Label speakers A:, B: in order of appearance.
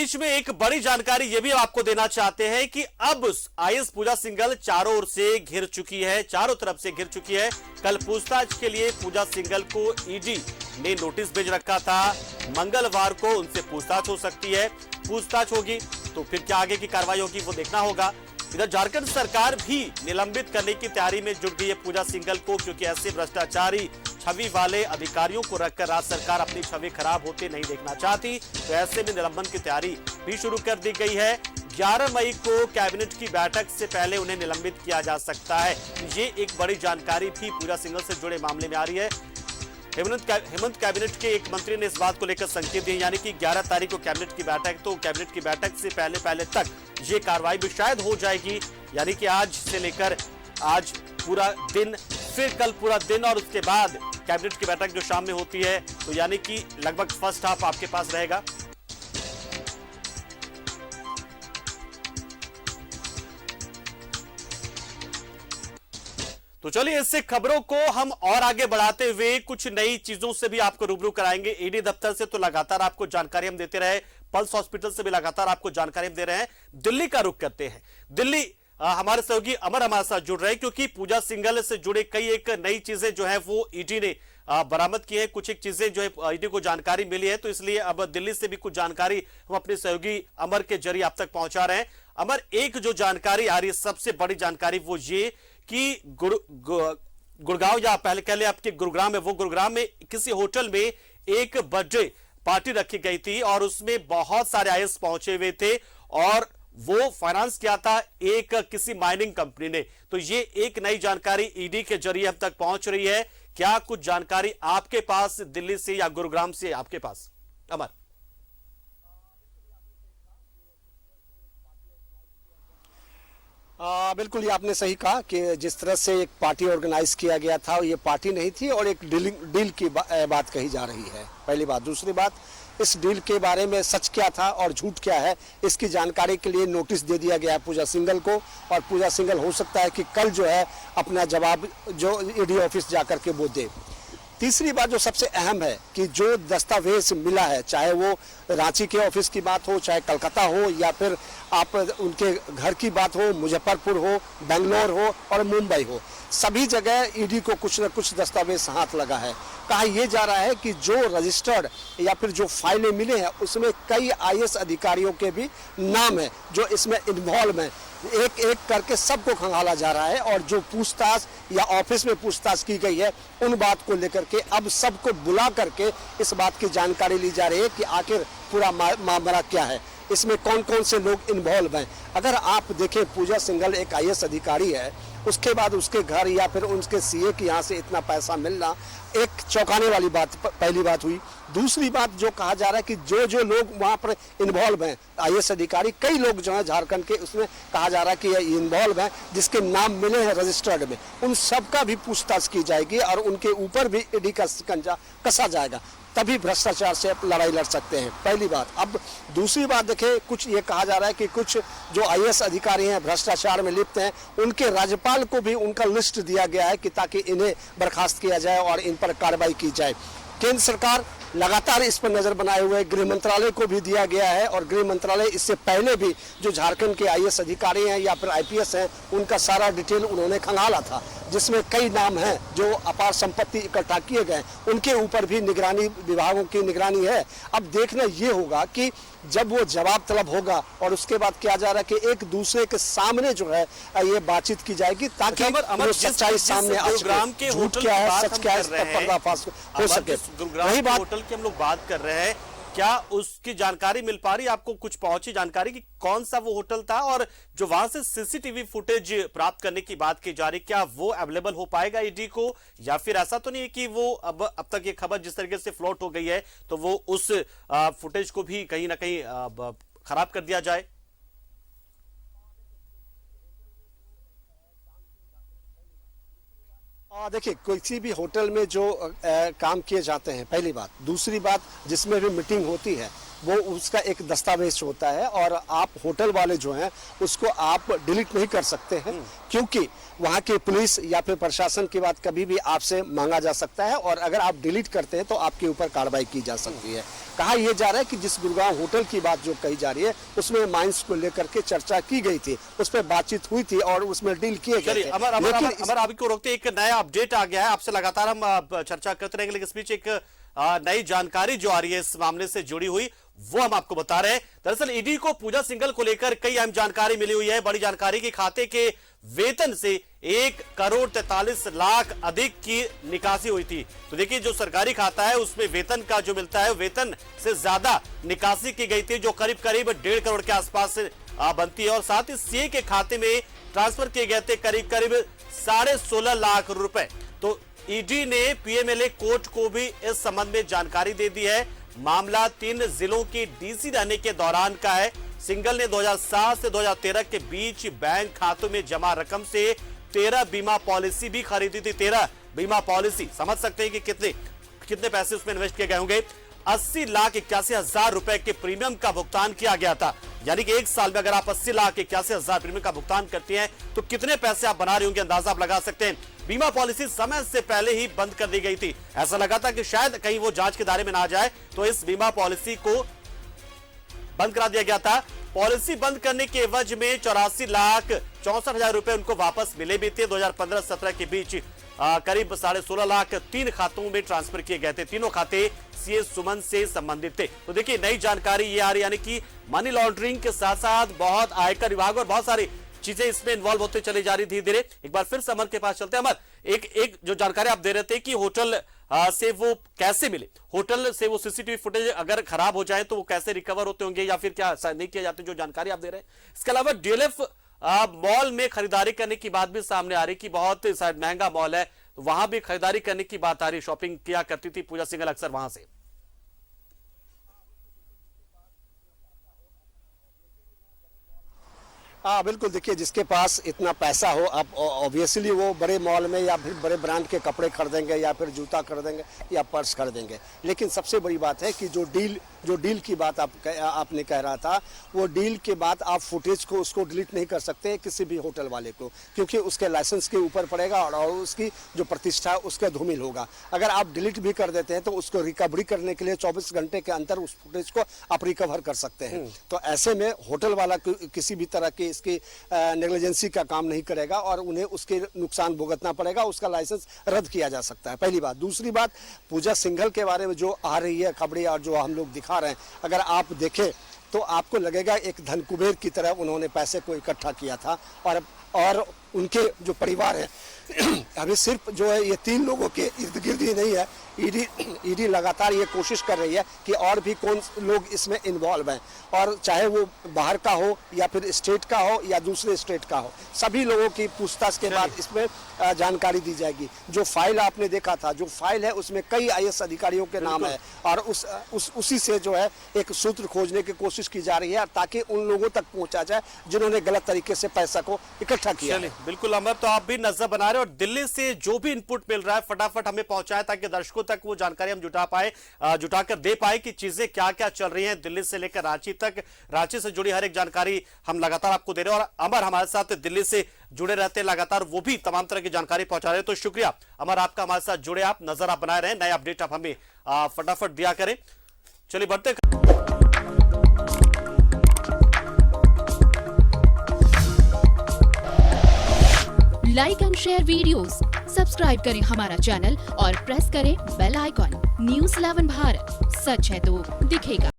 A: बीच में एक बड़ी जानकारी यह भी आपको देना चाहते हैं कि अब आईएएस पूजा सिंघल चारों ओर से घिर चुकी है, चारों तरफ से घिर चुकी है। कल पूछताछ के लिए पूजा सिंघल को ईडी ने नोटिस भेज रखा था। मंगलवार को उनसे पूछताछ हो सकती है। पूछताछ होगी तो फिर क्या आगे की कार्रवाई होगी वो देखना होगा। इधर झारखंड सरकार भी निलंबित करने की तैयारी में जुट गई है पूजा सिंघल को, क्योंकि ऐसे भ्रष्टाचारी छवि वाले अधिकारियों को रखकर राज्य सरकार अपनी छवि खराब होते नहीं देखना चाहती। तो ऐसे में निलंबन की तैयारी भी शुरू कर दी गई है। 11 मई को कैबिनेट की बैठक से पहले उन्हें निलंबित किया जा सकता है। ये एक बड़ी जानकारी भी पूजा सिंघल से जुड़े मामले में आ रही है। हेमंत कैबिनेट के एक मंत्री ने इस बात को लेकर संकेत दिए, यानी कि 11 तारीख को कैबिनेट की बैठक, तो कैबिनेट की बैठक से पहले तक ये कार्रवाई भी शायद हो जाएगी। यानी कि आज से लेकर आज पूरा दिन, फिर कल पूरा दिन और उसके बाद कैबिनेट की बैठक जो शाम में होती है, तो यानी कि लगभग फर्स्ट हाफ आपके पास रहेगा। तो चलिए इससे खबरों को हम और आगे बढ़ाते हुए कुछ नई चीजों से भी आपको रूबरू कराएंगे। ईडी दफ्तर से तो लगातार आपको जानकारी हम देते रहे, पल्स हॉस्पिटल से भी लगातार आपको जानकारी हम दे रहे हैं। दिल्ली का रुख करते हैं। दिल्ली हमारे सहयोगी अमर हमारे साथ जुड़ रहे हैं, क्योंकि पूजा सिंघल से जुड़े कई एक नई चीजें जो है वो ईडी ने बरामद की है। कुछ एक चीजें जो है ईडी को जानकारी मिली है, तो इसलिए अब दिल्ली से भी कुछ जानकारी हम अपने सहयोगी अमर के जरिए आप तक पहुंचा रहे हैं। अमर, एक जो जानकारी आ रही है, सबसे बड़ी जानकारी वो ये कि गुड़गांव, या पहले कह ले आपके गुरुग्राम है, वो गुरुग्राम में किसी होटल में एक बर्थडे पार्टी रखी गई थी और उसमें बहुत सारे आईएएस पहुंचे हुए थे और वो फाइनेंस किया था एक किसी माइनिंग कंपनी ने। तो ये एक नई जानकारी ईडी के जरिए अब तक पहुंच रही है। क्या कुछ जानकारी आपके पास दिल्ली से या गुरुग्राम से आपके पास, अमर?
B: बिल्कुल, ये आपने सही कहा कि जिस तरह से एक पार्टी ऑर्गेनाइज किया गया था, ये पार्टी नहीं थी और एक डील की बात कही जा रही है, पहली बात। दूसरी बात, इस डील के बारे में सच क्या था और झूठ क्या है, इसकी जानकारी के लिए नोटिस दे दिया गया है पूजा सिंघल को, और पूजा सिंघल हो सकता है कि कल जो है अपना जवाब जो ईडी ऑफिस जाकर के वो दे। तीसरी बात जो सबसे अहम है कि जो दस्तावेज मिला है, चाहे वो रांची के ऑफिस की बात हो, चाहे कलकत्ता हो, या फिर आप उनके घर की बात हो, मुजफ्फरपुर हो, बेंगलोर हो और मुंबई हो, सभी जगह ईडी को कुछ न कुछ दस्तावेज हाथ लगा है। कहा यह जा रहा है कि जो रजिस्टर्ड या फिर जो फाइलें मिले हैं उसमें कई आईएएस अधिकारियों के भी नाम है जो इसमें इन्वॉल्व हैं। एक एक करके सबको खंगाला जा रहा है और जो पूछताछ या ऑफिस में पूछताछ की गई है उन बात को लेकर के अब सबको बुला करके इस बात की जानकारी ली जा रही है कि आखिर पूरा मामला क्या है, इसमें कौन कौन से लोग इन्वॉल्व हैं। अगर आप देखें, पूजा सिंघल एक आईएएस अधिकारी है, उसके बाद उसके घर या फिर उनके सीए के यहाँ से इतना पैसा मिलना एक चौंकाने वाली बात, पहली बात हुई। दूसरी बात जो कहा जा रहा है कि जो जो लोग वहाँ पर इन्वॉल्व हैं, आईएएस अधिकारी, कई लोग जो हैं झारखंड के, उसमें कहा जा रहा है कि ये इन्वॉल्व हैं जिसके नाम मिले हैं रजिस्टर्ड में, उन सब का भी पूछताछ की जाएगी और उनके ऊपर भी ईडी का शिकंजा कसा जाएगा, तभी भ्रष्टाचार से लड़ाई लड़ सकते हैं, पहली बात। अब दूसरी बात देखें, कुछ ये कहा जा रहा है कि कुछ जो आईएएस अधिकारी हैं भ्रष्टाचार में लिप्त हैं, उनके राज्यपाल को भी उनका लिस्ट दिया गया है कि ताकि इन्हें बर्खास्त किया जाए और इन पर कार्रवाई की जाए। केंद्र सरकार लगातार इस पर नजर बनाए हुए गृह मंत्रालय को भी दिया गया है और गृह मंत्रालय इससे पहले भी जो झारखंड के आईएएस अधिकारी हैं या फिर आईपीएस हैं उनका सारा डिटेल उन्होंने खंगाला था, जिसमें कई नाम हैं जो अपार संपत्ति इकट्ठा किए गए, उनके ऊपर भी निगरानी विभागों की निगरानी है। अब देखना ये होगा कि जब वो जवाब तलब होगा और उसके बाद क्या जा रहा है कि एक दूसरे के सामने जो है ये बातचीत की जाएगी ताकि सच्चाई सामने आ सके, झूठ क्या है सच क्या है इस पर पर्दाफाश हो सके।
A: वही बात होटल की हम लोग बात कर रहे हैं, क्या उसकी जानकारी मिल पा रही है आपको? कुछ पहुंची जानकारी कि कौन सा वो होटल था और जो वहां से सीसीटीवी फुटेज प्राप्त करने की बात की जा रही, क्या वो अवेलेबल हो पाएगा ईडी को, या फिर ऐसा तो नहीं है कि वो अब तक ये खबर जिस तरीके से फ्लोट हो गई है तो वो उस फुटेज को भी कहीं ना कहीं खराब कर दिया जाए?
B: देखिए, किसी भी होटल में जो काम किए जाते हैं, पहली बात। दूसरी बात, जिसमें भी मीटिंग होती है वो उसका एक दस्तावेज होता है और आप होटल वाले जो हैं उसको आप डिलीट नहीं कर सकते हैं, क्योंकि वहाँ की पुलिस या फिर प्रशासन की बात कभी भी आपसे मांगा जा सकता है और अगर आप डिलीट करते हैं तो आपके ऊपर कार्रवाई की जा सकती है। कहा यह जा रहा है कि जिस गुड़गांव होटल की बात जो कही जा रही है उसमें माइंस को लेकर के चर्चा की गई थी, उस पर बातचीत हुई थी और उसमें डील किए गए थे।
A: अमर अभी को रोकते एक नया अपडेट आ गया है, आपसे लगातार हम चर्चा करते रहेंगे, लेकिन इस बीच एक नई जानकारी जो आ रही है इस मामले से जुड़ी हुई वो हम आपको बता रहे हैं। दरअसल ईडी को पूजा सिंघल को लेकर कई अहम जानकारी मिली हुई है। बड़ी जानकारी की खाते के वेतन से 1,43,00,000 अधिक की निकासी हुई थी। तो देखिए जो सरकारी खाता है उसमें वेतन का जो मिलता है वेतन से ज्यादा निकासी की गई थी, जो करीब करीब 1.5 करोड़ के आसपास बनती है और साथ ही सीए के खाते में ट्रांसफर किए गए थे करीब करीब 16.5 लाख रुपए। तो ईडी ने पीएमएलए कोर्ट को भी इस संबंध में जानकारी दे दी है। मामला 3 जिलों की डीसी रहने के दौरान का है। सिंघल ने 2007 से 2013 के बीच बैंक खातों में जमा रकम से 13 बीमा पॉलिसी भी खरीदी थी। 13 बीमा पॉलिसी, समझ सकते हैं कि कितने पैसे उसमें इन्वेस्ट किए गए होंगे। 80,81,000 रुपए के प्रीमियम का भुगतान किया गया था। यानी कि एक साल में अगर आप 80,81,000 प्रीमियम का भुगतान करते हैं तो कितने पैसे आप बना रहे होंगे, अंदाजा आप लगा सकते हैं। बीमा पॉलिसी समय से पहले ही बंद कर दी गई थी। ऐसा लगा था कि शायद कहीं वो जांच के दायरे में ना जाए, तो इस बीमा पॉलिसी को बंद करा दिया गया था। पॉलिसी बंद करने के एवज में 84,64,000 रुपए उनको वापस मिले भी थे। 2015-17 के बीच करीब 16.5 लाख 3 खातों में ट्रांसफर किए गए थे। तीनों खाते सीए सुमन से संबंधित थे। तो देखिए नई जानकारी ये आ रही, यानी कि मनी लॉन्ड्रिंग के साथ साथ बहुत आयकर विभाग और बहुत सारी चीजें इसमें इन्वॉल्व होते चली जा रही धीरे-धीरे। एक बार फिर से अमर के पास चलते हैं। अमर, एक जो जानकारी आप दे रहे थे कि होटल से वो कैसे मिले, होटल से वो सीसीटीवी फुटेज अगर खराब हो जाए तो वो कैसे रिकवर होते होंगे या फिर क्या नहीं किए जाते, जो जानकारी आप दे रहे हैं। इसके अलावा डीएलएफ मॉल में खरीदारी करने की बात भी सामने आ रही कि बहुत शायद महंगा मॉल है, वहां भी खरीदारी करने की बात आ रही। शॉपिंग किया करती थी पूजा सिंघल अक्सर वहां से।
B: हाँ बिल्कुल, देखिए जिसके पास इतना पैसा हो, अब ऑब्वियसली वो बड़े मॉल में या फिर बड़े ब्रांड के कपड़े खरीदेंगे या फिर जूता खरीदेंगे या पर्स खरीदेंगे। लेकिन सबसे बड़ी बात है कि जो डील की बात आपने कह रहा था, वो डील के बाद आप फुटेज को उसको डिलीट नहीं कर सकते किसी भी होटल वाले को, क्योंकि उसके लाइसेंस के ऊपर पड़ेगा और उसकी जो प्रतिष्ठा है उसका धूमिल होगा। अगर आप डिलीट भी कर देते हैं तो उसको रिकवरी करने के लिए 24 घंटे के अंदर उस फुटेज को आप रिकवर कर सकते हैं। तो ऐसे में होटल वाला किसी भी तरह की इसकी नेग्लिजेंसी का काम नहीं करेगा और उन्हें उसके नुकसान भुगतना पड़ेगा, उसका लाइसेंस रद्द किया जा सकता है, पहली बात। दूसरी बात, पूजा सिंघल के बारे में जो आ रही है खबरें और जो हम लोग दिखा रहे हैं, अगर आप देखें तो आपको लगेगा एक धन कुबेर की तरह उन्होंने पैसे को इकट्ठा किया था और उनके जो परिवार है अभी सिर्फ जो है ये 3 लोगों के इर्द गिर्द ही नहीं है। ईडी लगातार ये कोशिश कर रही है कि और भी कौन लोग इसमें इन्वॉल्व हैं, और चाहे वो बाहर का हो या फिर स्टेट का हो या दूसरे स्टेट का हो, सभी लोगों की पूछताछ के बाद इसमें जानकारी दी जाएगी। जो फाइल आपने देखा था, जो फाइल है उसमें कई आईएएस अधिकारियों के नाम है और उसी से जो है एक सूत्र खोजने की कोशिश की जा रही है ताकि उन लोगों तक पहुंचा जाए जिन्होंने गलत तरीके से पैसा को इकट्ठा किया।
A: बिल्कुल अमर, तो आप भी नजर बना रहे और दिल्ली से जो भी इनपुट मिल रहा है फटाफट हमें पहुंचाए ताकि दर्शकों तक वो जानकारी हम जुटाकर दे पाए कि चीजें क्या क्या चल रही हैं दिल्ली से लेकर रांची तक। रांची से जुड़ी हर एक जानकारी हम लगातार आपको दे रहे हैं और अमर हमारे साथ दिल्ली से जुड़े रहते हैं लगातार, वो भी तमाम तरह की जानकारी पहुंचा रहे हैं। तो शुक्रिया अमर, आपका हमारे साथ जुड़े, आप नजर आप बनाए रहे, नए अपडेट आप हमें फटाफट दिया करें। चलिए बढ़ते।
C: Like and share videos, subscribe करें हमारा चैनल और प्रेस करें बेल आइकॉन। न्यूज़ 11 भारत, सच है तो दिखेगा।